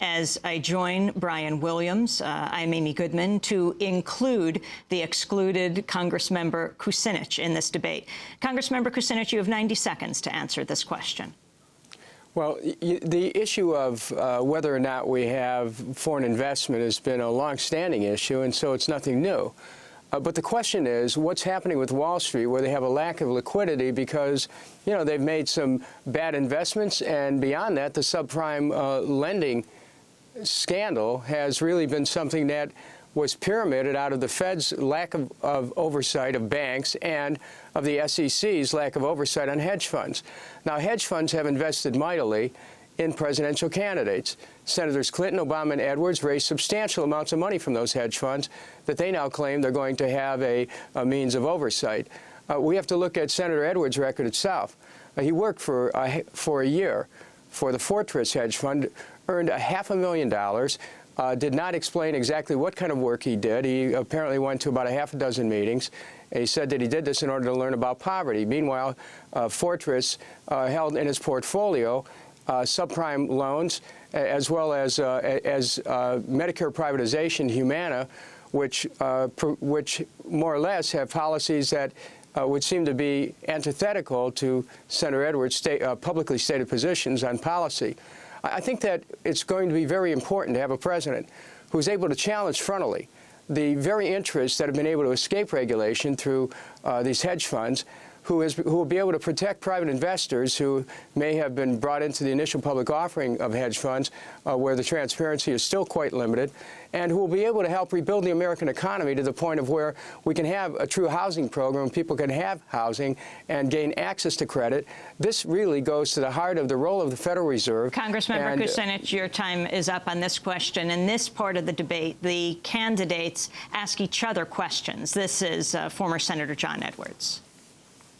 as I join Brian Williams. I'm Amy Goodman, to include the excluded Congressmember Kucinich in this debate. Congressmember Kucinich, you have 90 seconds to answer this question. Well, the issue of whether or not we have foreign investment has been a long-standing issue, and so it's nothing new. But the question is, what's happening with Wall Street, where they have a lack of liquidity because, you know, they've made some bad investments, and beyond that, the subprime lending scandal has really been something that was pyramided out of the Fed's lack of oversight of banks and of the SEC's lack of oversight on hedge funds. Now, hedge funds have invested mightily in presidential candidates. Senators Clinton, Obama, and Edwards raised substantial amounts of money from those hedge funds that they now claim they're going to have a means of oversight. We have to look at Senator Edwards' record itself. He worked for a year for the Fortress hedge fund, earned $500,000, did not explain exactly what kind of work he did. He apparently went to about a half a dozen meetings. He said that he did this in order to learn about poverty. Meanwhile, Fortress held in his portfolio subprime loans, as well as Medicare privatization, Humana, which more or less have policies that would seem to be antithetical to Senator Edwards' publicly stated positions on policy. I think that it's going to be very important to have a president who's able to challenge frontally the very interests that have been able to escape regulation through these hedge funds, who will be able to protect private investors who may have been brought into the initial public offering of hedge funds, where the transparency is still quite limited, and who will be able to help rebuild the American economy to the point of where we can have a true housing program, people can have housing and gain access to credit. This really goes to the heart of the role of the Federal Reserve. Congressmember Kucinich, your time is up on this question. In this part of the debate, the candidates ask each other questions. This is former Senator John Edwards.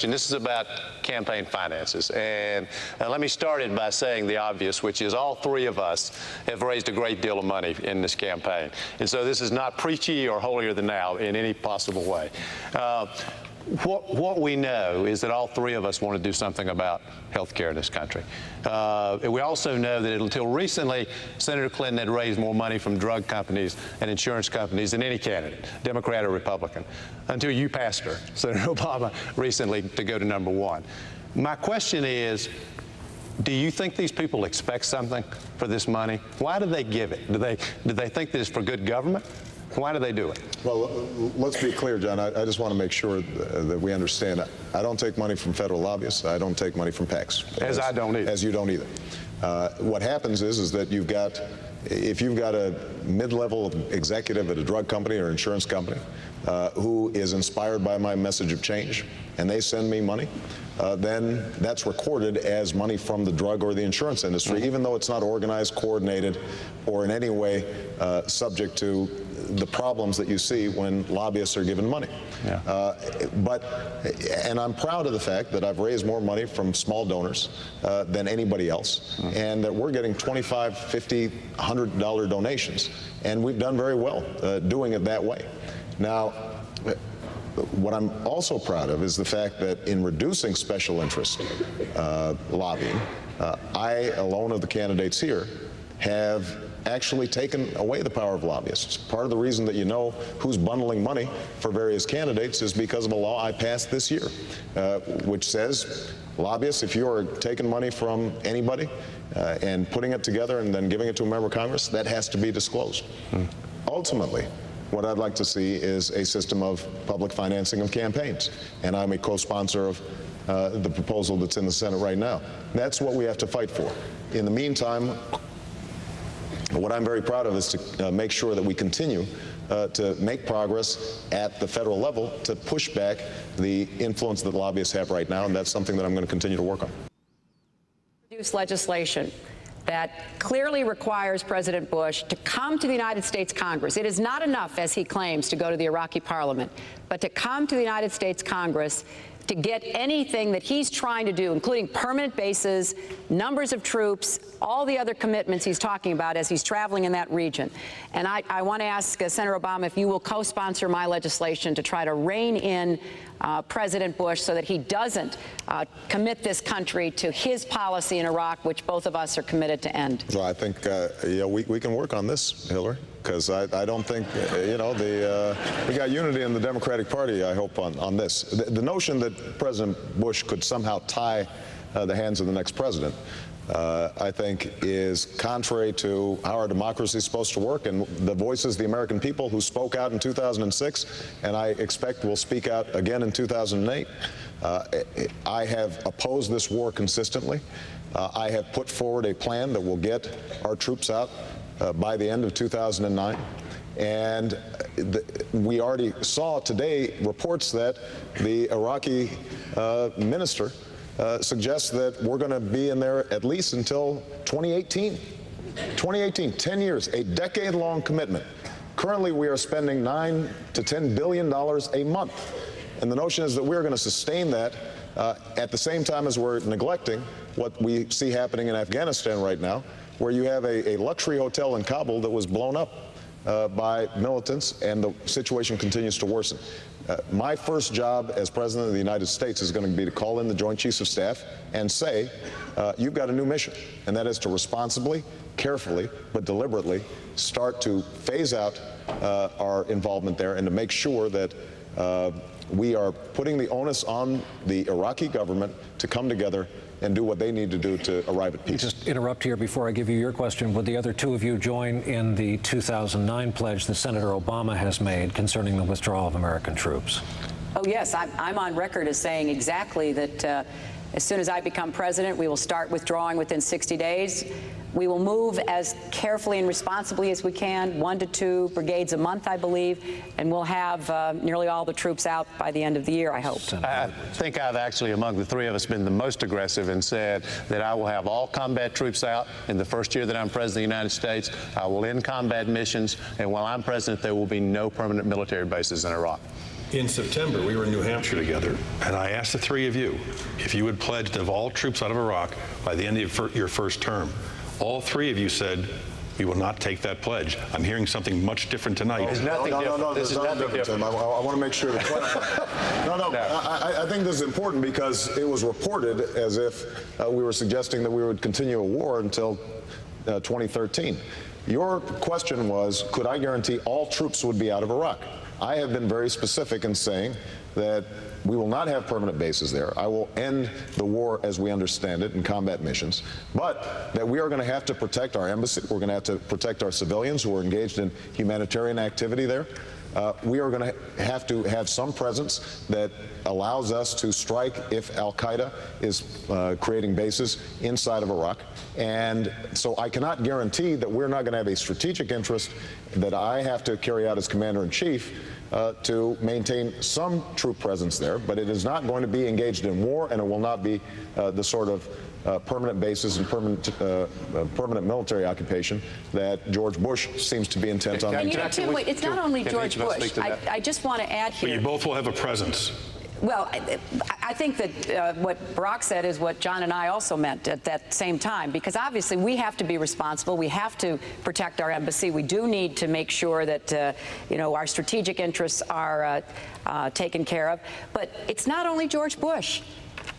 And this is about campaign finances. And let me start it by saying the obvious, which is all three of us have raised a great deal of money in this campaign. And so this is not preachy or holier than thou in any possible way. What we know is that all three of us want to do something about health care in this country. And we also know that until recently, Senator Clinton had raised more money from drug companies and insurance companies than any candidate, Democrat or Republican, until you passed her, Senator Obama, recently to go to number one. My question is, do you think these people expect something for this money? Why do they give it? Do they think that it's for good government? Why do they do it? Well, let's be clear, John. I just want to make sure that we understand. I don't take money from federal lobbyists. I don't take money from PACs. As I don't either. As you don't either. What happens is that if you've got a mid-level executive at a drug company or insurance company who is inspired by my message of change, and they send me money, then that's recorded as money from the drug or the insurance industry, even though it's not organized, coordinated, or in any way subject to the problems that you see when lobbyists are given money. Yeah. And I'm proud of the fact that I've raised more money from small donors than anybody else, and that we're getting $25, $50, $100 donations, and we've done very well doing it that way. Now, what I'm also proud of is the fact that in reducing special interest lobbying, I, alone of the candidates here, have actually taken away the power of lobbyists. Part of the reason that you know who's bundling money for various candidates is because of a law I passed this year, which says lobbyists, if you are taking money from anybody and putting it together and then giving it to a member of Congress, that has to be disclosed. Ultimately, what I'd like to see is a system of public financing of campaigns, and I'm a co-sponsor of the proposal that's in the Senate right now. That's what we have to fight for. In the meantime, what I'm very proud of is to make sure that we continue to make progress at the federal level to push back the influence that lobbyists have right now, and that's something that I'm going to continue to work on. Produce legislation that clearly requires President Bush to come to the United States Congress. It is not enough, as he claims, to go to the Iraqi parliament, but to come to the United States Congress to get anything that he's trying to do, including permanent bases, numbers of troops, all the other commitments he's talking about as he's traveling in that region. And I want to ask Senator Obama if you will co-sponsor my legislation to try to rein in President Bush so that he doesn't commit this country to his policy in Iraq, which both of us are committed to end? Well, I think we can work on this, Hillary, because I don't think, we got unity in the Democratic Party, I hope, on this. The notion that President Bush could somehow tie the hands of the next president, I think, is contrary to how our democracy is supposed to work, and the voices of the American people who spoke out in 2006, and I expect will speak out again in 2008. I have opposed this war consistently. I have put forward a plan that will get our troops out by the end of 2009. And we already saw today reports that the Iraqi minister suggests that we're going to be in there at least until 2018. 2018, 10 years, a decade-long commitment. Currently, we are spending $9 to $10 billion a month. And the notion is that we're going to sustain that at the same time as we're neglecting what we see happening in Afghanistan right now, where you have a luxury hotel in Kabul that was blown up by militants, and the situation continues to worsen. My first job as President of the United States is going to be to call in the Joint Chiefs of Staff and say, you've got a new mission, and that is to responsibly, carefully, but deliberately start to phase out our involvement there and to make sure that we are putting the onus on the Iraqi government to come together and do what they need to do to arrive at peace. Just interrupt here before I give you your question. Would the other two of you join in the 2009 pledge that Senator Obama has made concerning the withdrawal of American troops? Oh, yes. I'm on record as saying exactly that as soon as I become president, we will start withdrawing within 60 days. We will move as carefully and responsibly as we can, 1 to 2 brigades a month, I believe, and we'll have nearly all the troops out by the end of the year, I hope. I think I've actually, among the three of us, been the most aggressive and said that I will have all combat troops out in the first year that I'm President of the United States. I will end combat missions, and while I'm President, there will be no permanent military bases in Iraq. In September, we were in New Hampshire together, and I asked the three of you if you would pledge to have all troops out of Iraq by the end of your first term. All three of you said, we will not take that pledge. I'm hearing something much different tonight. There's nothing different. No, This is nothing different. I want to make sure to clarify. No. I think this is important because it was reported as if we were suggesting that we would continue a war until 2013. Your question was, could I guarantee all troops would be out of Iraq? I have been very specific in saying that we will not have permanent bases there. I will end the war as we understand it in combat missions, but that we are going to have to protect our embassy. We're going to have to protect our civilians who are engaged in humanitarian activity there. We are going to have some presence that allows us to strike if al-Qaeda is creating bases inside of Iraq. And so I cannot guarantee that we're not going to have a strategic interest that I have to carry out as Commander-in-Chief to maintain some troop presence there, but it is not going to be engaged in war, and it will not be the sort of permanent bases and permanent military occupation that George Bush seems to be intent on. And Tim, wait, it's not only George Bush. I just want to add here. But you both will have a presence. Well, I think that what Barack said is what John and I also meant at that same time, because obviously we have to be responsible. We have to protect our embassy. We do need to make sure that, our strategic interests are taken care of. But it's not only George Bush.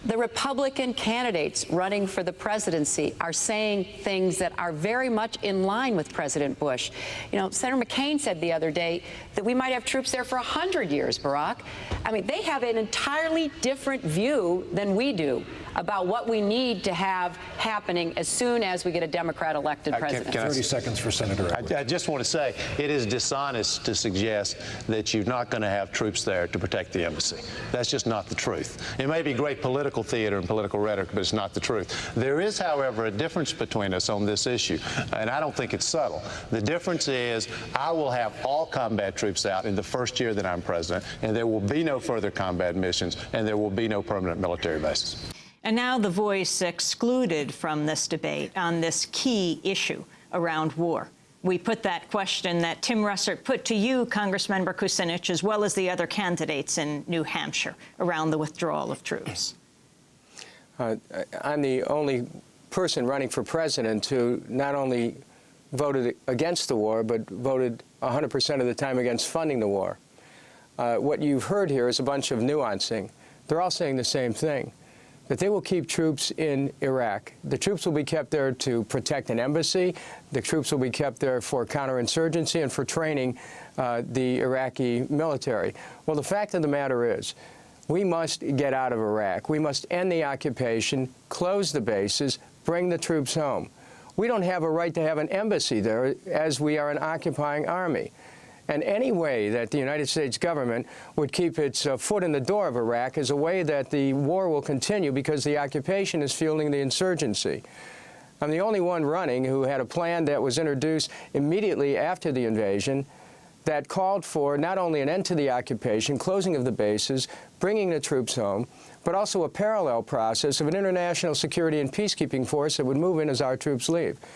The Republican candidates running for the presidency are saying things that are very much in line with President Bush. Senator McCain said the other day that we might have troops there for 100 years, Barack. I mean, they have an entirely different view than we do about what we need to have happening as soon as we get a Democrat-elected president. 30 seconds for Senator Edwards. I just want to say it is dishonest to suggest that you're not going to have troops there to protect the embassy. That's just not the truth. It may be great political theater and political rhetoric, but it's not the truth. There is, however, a difference between us on this issue, and I don't think it's subtle. The difference is I will have all combat troops out in the first year that I'm president, and there will be no further combat missions, and there will be no permanent military bases. And now the voice excluded from this debate on this key issue around war. We put that question that Tim Russert put to you, Congressmember Kucinich, as well as the other candidates in New Hampshire around the withdrawal of troops. I'm the only person running for president who not only voted against the war, but voted 100% of the time against funding the war. what you've heard here is a bunch of nuancing. They're all saying the same thing, that they will keep troops in Iraq. The troops will be kept there to protect an embassy. The troops will be kept there for counterinsurgency and for training the Iraqi military. Well, the fact of the matter is, we must get out of Iraq. We must end the occupation, close the bases, bring the troops home. We don't have a right to have an embassy there, as we are an occupying army. And any way that the United States government would keep its foot in the door of Iraq is a way that the war will continue, because the occupation is fueling the insurgency. I'm the only one running who had a plan that was introduced immediately after the invasion that called for not only an end to the occupation, closing of the bases, bringing the troops home, but also a parallel process of an international security and peacekeeping force that would move in as our troops leave.